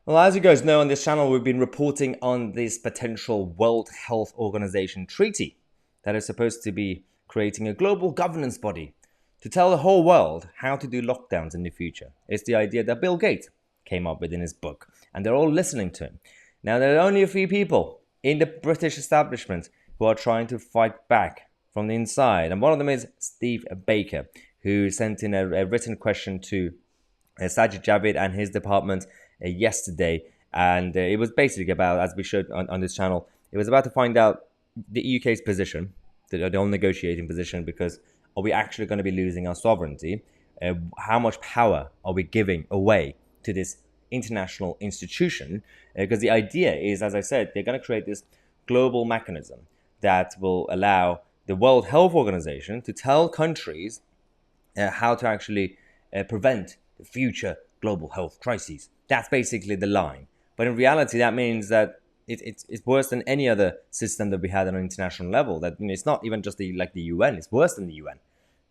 Well, as you guys know, on this channel, we've been reporting on this potential World Health Organization treaty that is supposed to be creating a global governance body to tell the whole world how to do lockdowns in the future. It's the idea that Bill Gates came up with in his book, and they're all listening to him. Now, there are only a few people in the British establishment who are trying to fight back from the inside, and one of them is Steve Baker, who sent in a written question to Sajid, Javid and his department yesterday, and it was basically about, as we showed on this channel, it was about to find out the UK's position, the whole negotiating position, because are we actually going to be losing our sovereignty? How much power are we giving away to this international institution? Because the idea is, as I said, they're going to create this global mechanism that will allow the World Health Organization to tell countries how to actually prevent the future global health crises. That's basically the line. But in reality, that means that it's worse than any other system that we had on an international level. That it's not even just like the UN. It's worse than the UN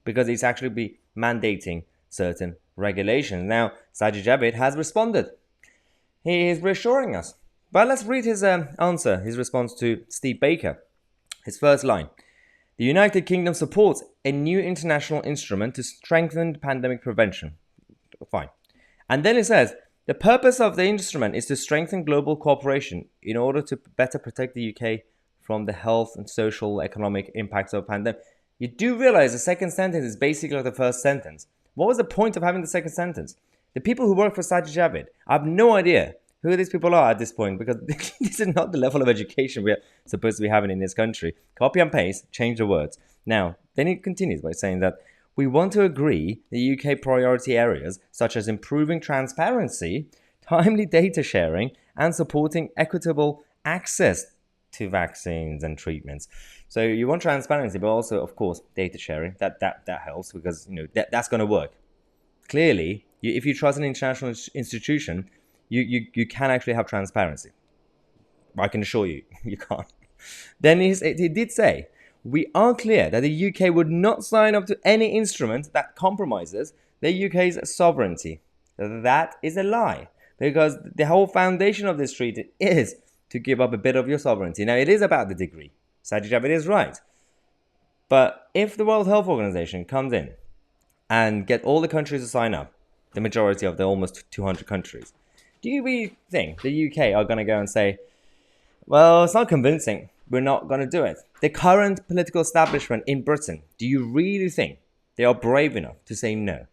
because it's actually be mandating certain regulations. Now, Sajid Javid has responded. He is reassuring us. But let's read his answer, his response to Steve Baker. His first line. The United Kingdom supports a new international instrument to strengthen pandemic prevention. Fine. And then it says, the purpose of the instrument is to strengthen global cooperation in order to better protect the UK from the health and social economic impacts of the pandemic. You do realize the second sentence is basically like the first sentence. What was the point of having the second sentence? The people who work for Sajid Javid, I have no idea who these people are at this point, because this is not the level of education we are supposed to be having in this country. Copy and paste, change the words. Now, then it continues by saying that we want to agree the UK priority areas such as improving transparency, timely data sharing, and supporting equitable access to vaccines and treatments. So you want transparency, but also, of course, data sharing. That helps because that's going to work. Clearly, if you trust an international institution, you can actually have transparency. I can assure you, you can't. Then he did say, we are clear that the UK would not sign up to any instrument that compromises the UK's sovereignty. That is a lie, because the whole foundation of this treaty is to give up a bit of your sovereignty. Now, it is about the degree. Sajid Javid is right. But if the World Health Organization comes in and get all the countries to sign up, the majority of the almost 200 countries, do you really think the UK are going to go and say, well, it's not convincing, we're not going to do it? The current political establishment in Britain, do you really think they are brave enough to say no?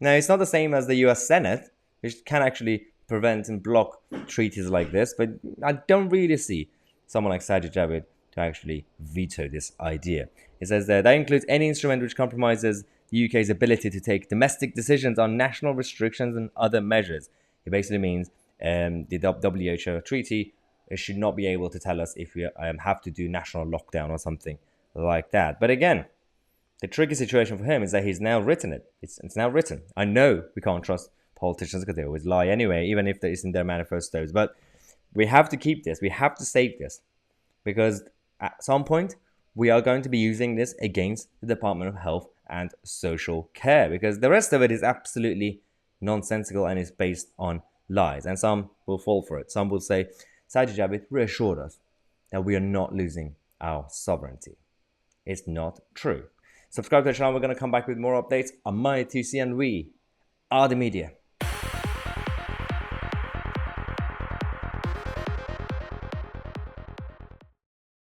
Now, it's not the same as the US Senate, which can actually prevent and block treaties like this, but I don't really see someone like Sajid Javid to actually veto this idea. It says that includes any instrument which compromises the UK's ability to take domestic decisions on national restrictions and other measures. It basically means the W.H.O treaty should not be able to tell us if we have to do national lockdown or something like that. But again, the tricky situation for him is that he's now written it. It's now written. I know we can't trust politicians because they always lie anyway, even if it's in their manifestos. But we have to keep this. We have to save this, because at some point we are going to be using this against the Department of Health and Social Care, because the rest of it is absolutely nonsensical and is based on lies. And some will fall for it. Some will say, Sajid Javid reassured us that we are not losing our sovereignty. It's not true. Subscribe to the channel. We're going to come back with more updates. I'm Tousi, and we are the media.